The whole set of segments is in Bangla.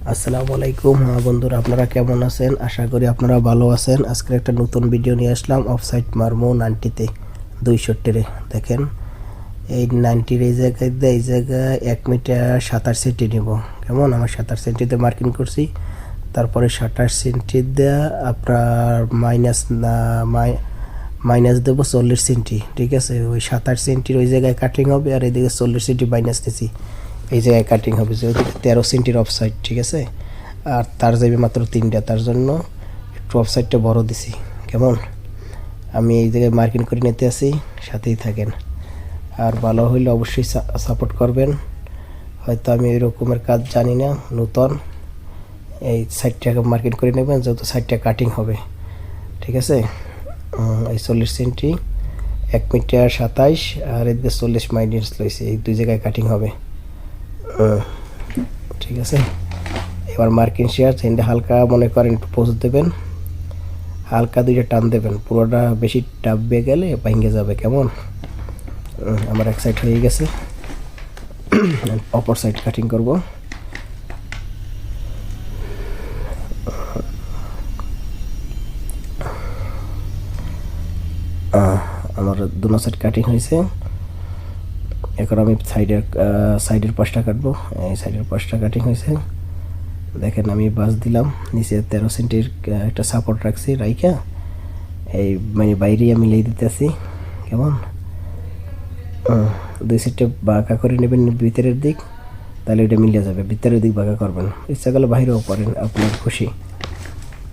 আসসালামু আলাইকুম। হ্যাঁ বন্ধুরা, আপনারা কেমন আছেন? আশা করি আপনারা ভালো আছেন। আজকে একটা নতুন ভিডিও নিয়ে আসলাম অফসাইড মারমো 90-তে 270-রে। দেখেন এই 90-র এই জায়গায় 1 মিটার 27 সেন্টি নিব। কেমন? আমার 27 সেন্টিতে মার্কিং করছি। তারপরে 27 সেন্টি দেওয়া আপনার মাইনাস দেবো 40 সেন্টি। ঠিক আছে, ওই 27 সেন্টির ওই জায়গায় কাটিং হবে, আর এদিকে 40 সেন্টি মাইনাস দিছি, এই জায়গায় কাটিং হবে, যেহেতু 13 সেন্টির অফসাইড। ঠিক আছে, আর তার যাবে মাত্র 3টা, তার জন্য একটু অফসাইডটা বড় দিছি। কেমন? আমি এই জায়গায় মার্কিং করে নিতে আসি, সাথেই থাকেন। আর ভালো হইলে অবশ্যই সাপোর্ট করবেন। হয়তো আমি এই রকমের কাজ জানি না, নতুন। এই সাইডটাকে মার্কিং করে নেবেন, যেহেতু সাইডটা কাটিং হবে। ঠিক আছে, এই 40 সেন্টি 1 মিটার 27, আর এদিকে 40 মাইনাস লইছে, এই দুই জায়গায় কাটিং হবে। ঠিক আছে, এবার মার্কিং শেয়ার চেনটা হালকা মনে করেন একটু পোজ দেবেন, হালকা দুইটা টান দেবেন, পুরোটা বেশি টাপবে গেলে ভেঙে যাবে। কেমন? আমার এক সাইড হয়ে গেছে, অপর সাইড কাটিং করব। আমার দুনো সাইড কাটিং হয়েছে। এখন আমি সাইডের পাশটা কাটবো। এই সাইডের পাশটা কাটিং হয়েছে। দেখেন আমি বাস দিলাম, নিচে 13 সেন্টির একটা সাপোর্ট রাখছি, রাইখা এই মানে বাইরে আমি লেই দিতেছি। কেমন? দুই সাইডটা বাঁকা করে নেবেন ভিতরের দিক, তাহলে এটা মিলে যাবে। ভিতরের দিক বাঁকা করবেন, ইচ্ছা করলে বাইরেও করেন, আপনার খুশি।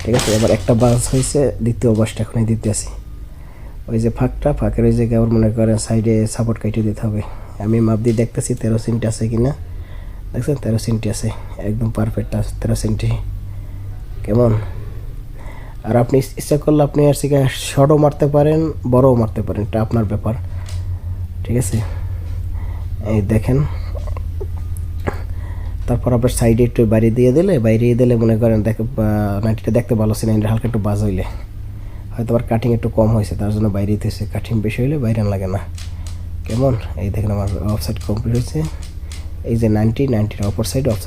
ঠিক আছে, এবার একটা বাস হয়েছে, দ্বিতীয় বাসটা এখনই দিতে আসি। ওই যে ফাঁকের ওই জায়গায় আমার মনে করেন সাইডে সাপোর্ট কেটে দিতে হবে। আমি মাপ দিয়ে দেখতেছি 13 সেন্টি আছে কিনা। দেখছেন 13 সেন্টি আছে, একদম পারফেক্ট আছে 13 সেন্টি। কেমন? আর আপনি ইচ্ছা করলে আপনি আর শর্টও মারতে পারেন, বড়ও মারতে পারেন, এটা আপনার ব্যাপার। ঠিক আছে, এই দেখেন। তারপর আপনার সাইডে একটু বাইরে দিলে মনে করেন 90টা দেখতে ভালো আছে, 90 হালকা একটু বাজ হইলে হয়তো আবার কাটিং একটু কম হয়েছে, তার জন্য বাইরে দিতেছে। কাটিং বেশি হইলে বাইরে লাগে না। কেমন? এই দেখেন আমার অফসাইড কমপ্লিট হয়েছে। এই যে 90-90 অপর সাইড অফসাইড।